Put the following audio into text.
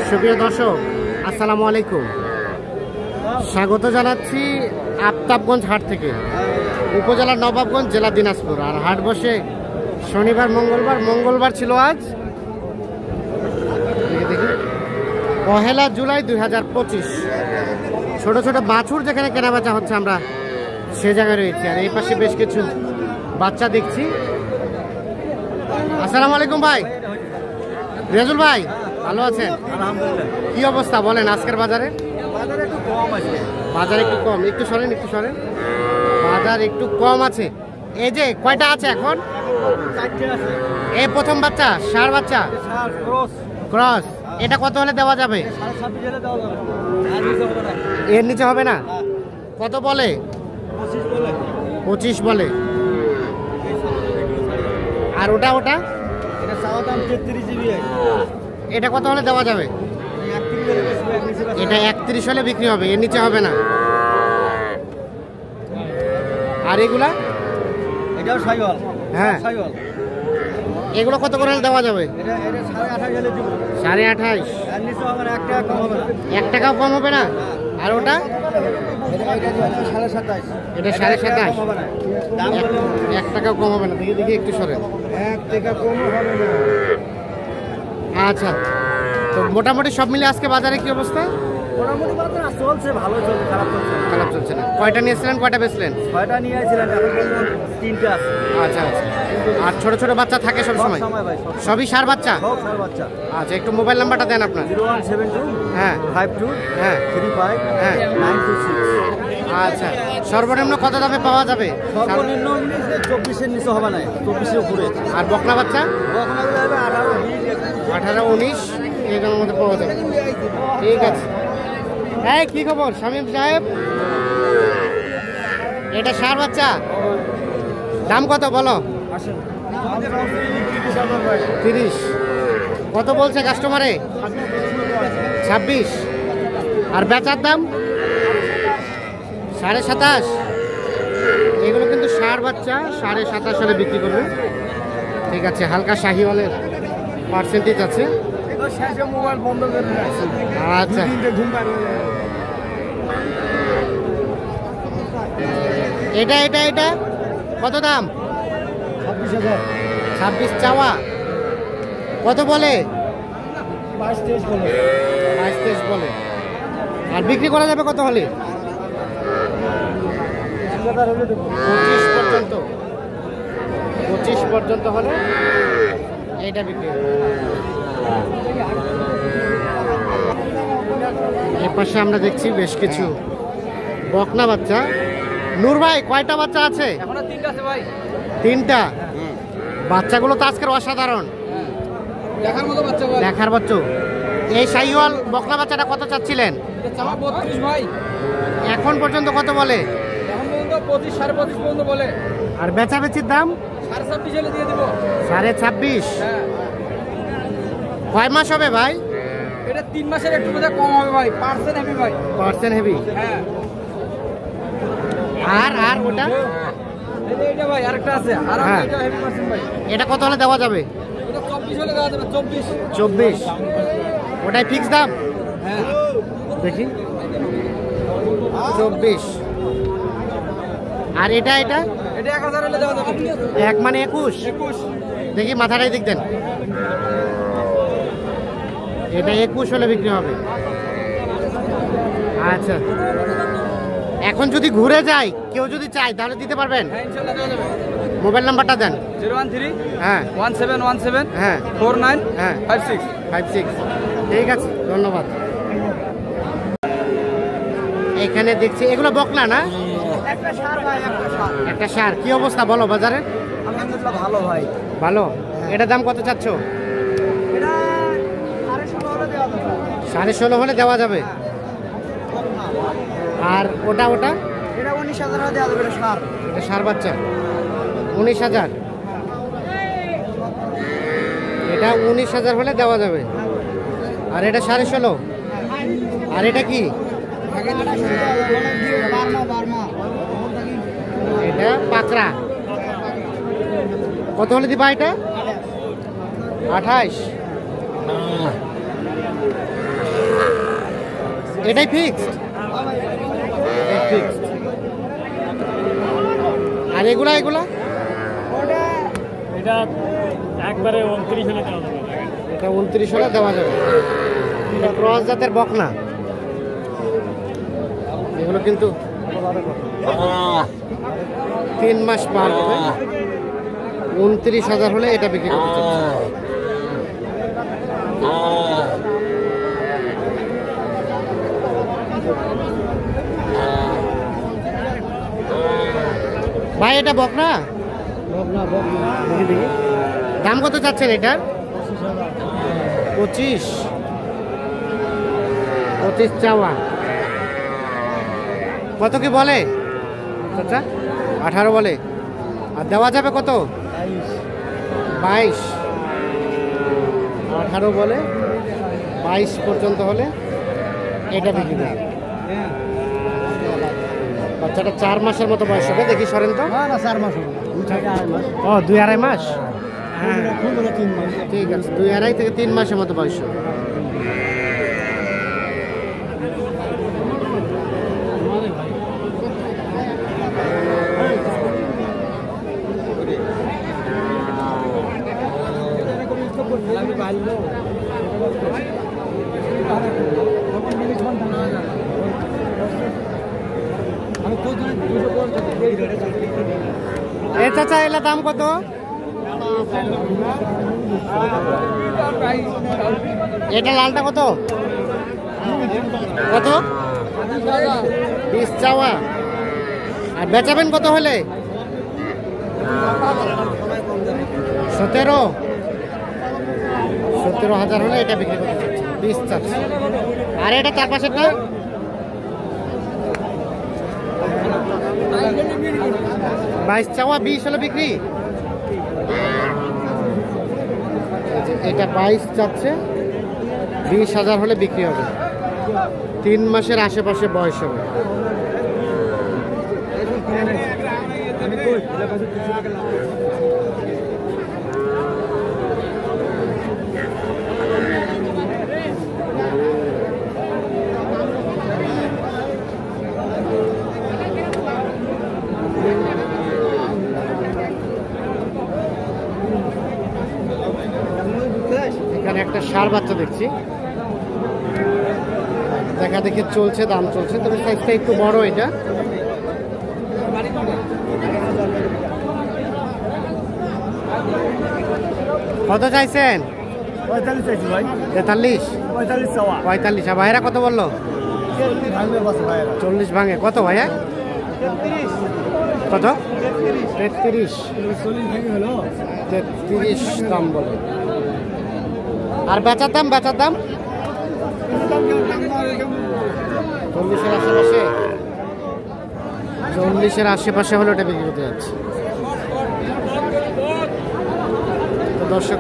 সুপ্রিয় দর্শক, আসসালামু আলাইকুম। স্বাগত জানাচ্ছি আফতাবগঞ্জ হাট থেকে, উপজেলার নবাবগঞ্জ, জেলা দিনাজপুর। আর হাট বসে শনিবার, মঙ্গলবার। মঙ্গলবার ছিল আজ, দেখি 1 জুলাই 2025। ছোট ছোট বাছুর যেখানে কেনাবেচা হচ্ছে, আমরা সে জায়গায় রয়েছি। আর এই পাশে বেশ কিছু বাচ্চা দেখছি। আসসালামু আলাইকুম ভাই, রিয়াজুল ভাই, ভালো আছেন? আলহামদুলিল্লাহ। কি অবস্থা বলেন আজকের বাজারে? বাজারে একটু কম আছে। বাজার একটু কম, একটু সরেন, একটু সরেন। বাজার একটু কম আছে। এই যে কয়টা আছে এখন? 4টে আছে। এই প্রথম বাচ্চা, ষাঁড় বাচ্চা, ক্রস ক্রস। এটা কত হলে দেওয়া যাবে? 26.5 হলে দেওয়া যাবে। আর নিচে হবে না। এর নিচে হবে না? কত বলে? 25 বলে। 25 বলে। আর ওটা ওটা এটা চাওয়া দাম 33 জিবি আছে। এটা কত হলে দেওয়া যাবে? 31 বলে বেশি, এক নিচে বেশি। এটা 31 হলে বিক্রি হবে, এর নিচে হবে না। আর এগুলা? এটাও সাইওয়াল। হ্যাঁ। সাইওয়াল। এগুলো কত করে হলে দেওয়া যাবে? এটা 28.5 হলে দিব। 28.5। আর নিচে হবে না, 1 টাকা কম হবে না। 1 টাকাও কম হবে না? আর ওটা? এটা 27.5। এটা 27.5। হবে না। দাম বলে 1 টাকাও কম হবে না। দেখি দেখি, একটু সরেন। 1 টাকা কম হবে না। আচ্ছা, তো মোটামুটি সব মিলে আজকে বাজারে কি অবস্থা? মোটামুটি বাজার চলছে, ভালো চলছে, খারাপ চলছে না। খারাপ চলছে না। কয়টা নিয়েছিলেন, কয়টা বেচলেন? 6টা নিয়ে আসছিলেন, এখন বললাম 3টে আছে। আচ্ছা আচ্ছা। আর ছোট ছোট বাচ্চা থাকে সব সময়? সময় ভাই, সব সবই ষাঁড় বাচ্চা? সব ষাঁড় বাচ্চা। আচ্ছা, একটু মোবাইল নাম্বারটা দেন আপনার। 0172 হ্যাঁ 52 হ্যাঁ 35 হ্যাঁ। 926। আচ্ছা, সর্বনিম্ন কত দামে পাওয়া যাবে? সর্বনিম্ন 24-এর নিচে হবে না, 24-এর উপরে। আর বকনা বাচ্চা? বকনাগুলো হবে 18, 20, 18, 19 এগুলোর মধ্যে পাওয়া যাবে। ঠিক আছে। এই কি খবর শামীম সাহেব? এটা ষাঁড় বাচ্চা, দাম কত বলো? 30। কত বলছে কাস্টমারে? 26। আর বেচার দাম 27.5। এগুলো কিন্তু ষাঁড় বাচ্চা, 27.5 হলে বিক্রি করবে। ঠিক আছে, হালকা শাহিওয়ালের পার্সেন্টেজ আছে। মোবাইল বন্ধ করে রাখছি। আচ্ছা, এটা এটা এটা কত দাম? 26,000। 26 চাওয়া। কত বলে? 22-23 বলে। 22-23 বলে। আর বিক্রি করা যাবে কত হলে? 25 পর্যন্ত। 25 পর্যন্ত হলে এইটা বিক্রি হবে। এর পাশে আমরা দেখছি বেশ কিছু বকনা বাচ্চা। নূর ভাই, কয়টা বাচ্চা আছে? এখনো 3টা আছে ভাই। 3টা। বাচ্চাগুলো তো আজকের অসাধারণ, দেখার মতো বাচ্চা ভাই। দেখার বাচ্চা। এই শাহিওয়াল বকনা বাচ্চাটা কত চাচ্ছিলেন? এটা চাওয়া 32 ভাই। এখন পর্যন্ত কত বলে? এখন পর্যন্ত 25, 25.5 পর্যন্ত বলে। আর বেচাবেচির দাম? 26.5 হলে দিয়ে দিব। 26.5। হ্যাঁ। কয় মাস হবে ভাই? এটা 3 মাসের একটু বোধহয় কম হবে ভাই। পার্সেন্ট হেভি ভাই। Percent heavy. হ্যাঁ। আর আর ওটা? এটা ভাই আরেকটা আছে। আর হ্যাঁ। এটা হেভি পার্সেন্ট ভাই। এটা কত হলে দেওয়া যাবে? এটা 24 হলে দেওয়া যাবে। 24। 24। ওটাই ফিক্স দাম? হ্যাঁ। দেখি, 24। আর এটা এটা? এটা 1000 হলে দেওয়া যাবে। 1 মানে 21। 21। দেখি মাথাটাই দিক দেন। এটা 21 হলে বিক্রি হবে। আচ্ছা, এখন যদি ঘুরে যায়, কেউ যদি চায় তাহলে দিতে পারবেন? হ্যাঁ, ইনশাআল্লাহ দেওয়া যাবে। মোবাইল নাম্বারটা দেন। 013 হ্যাঁ 1717 হ্যাঁ 49 হ্যাঁ 56। 56। ঠিক আছে, ধন্যবাদ। এখানে দেখছি এগুলো বকনা না? একটা সার ভাই, একটা সার। একটা ষাঁড়। কি অবস্থা বলো বাজারে? আলহামদুলিল্লাহ ভালো ভাই। ভালো। এটা দাম কত চাচ্ছ? এটা 16.5 হলে দেওয়া যাবে। 16.5 হলে দেওয়া যাবে। আর ওটা ওটা? এটা 19,000 হলে দেওয়া যাবে। এটা সার। এটা ষাঁড় বাচ্চা, 19,000। এটা 19,000 হলে দেওয়া যাবে। আর এটা 16.5। আর এটা কি? এটা পাকড়া। কত হলে দিবা এটা? 28। এটাই ফিক্সড? ফিক্সড। আর এগুলা এগুলা? এটা একবারে 29 হলে দেওয়া যাবে। এটা 29 হলে দেওয়া যাবে। এটা ক্রস জাতের বকনা। এগুলো কিন্তু 3 মাস পার হবে। 29,000 হলে এটা বিক্রি করতে চাচ্ছি। ভাই এটা বকনা? দেখি দেখি দাম কত চাচ্ছেন এটার? 25 চাওয়া। কত কি বলে চাচা? 18 বলে। আর দেওয়া যাবে কত? 22। 18 বলে, 22 পর্যন্ত হলে এটা বিক্রি দেবে। বাচ্চাটা 4 মাসের মতো বয়স হবে। দেখি সরেন তো। 4 মাস হবে। ও 2-2.5 মাস। হ্যাঁ ঠিক আছে, 2-2.5 থেকে 3 মাসের মতো বয়স হবে। এ চাচা এলা দাম কত? এটা লালটা কত? কত? 20 চাওয়া। আর বেচাবেন কত হলে? 17,000 হলে এটা বিক্রি করতে চাচ্ছি। 20 চাচ্ছি। আর এটা 4 পাশেরটা? 22 চাওয়া, 20 হলে বিক্রি। এটা 22 চাচ্ছে, 20,000 হলে বিক্রি হবে। 3 মাসের আশেপাশে বয়স হবে। এখানে একটা ষাঁড় বাচ্চা দেখছি, দেখা দেখে চলছে, দাম চলছে, তবে সাইজটা একটু বড়। এটা কত চাইছেন? 45 চাইছি ভাই। 43? 45 চাওয়া। 45। আর ভাইরা কত বললো? 40 ভাঙে। কত ভাইয়া? 33। কত? 33। 33 দাম বলে। আর বেচার দাম? বেচার দাম 40-এর আশেপাশে। 40-এর আশেপাশে হলে ওটা বিক্রি করতে যাচ্ছে। তো দর্শক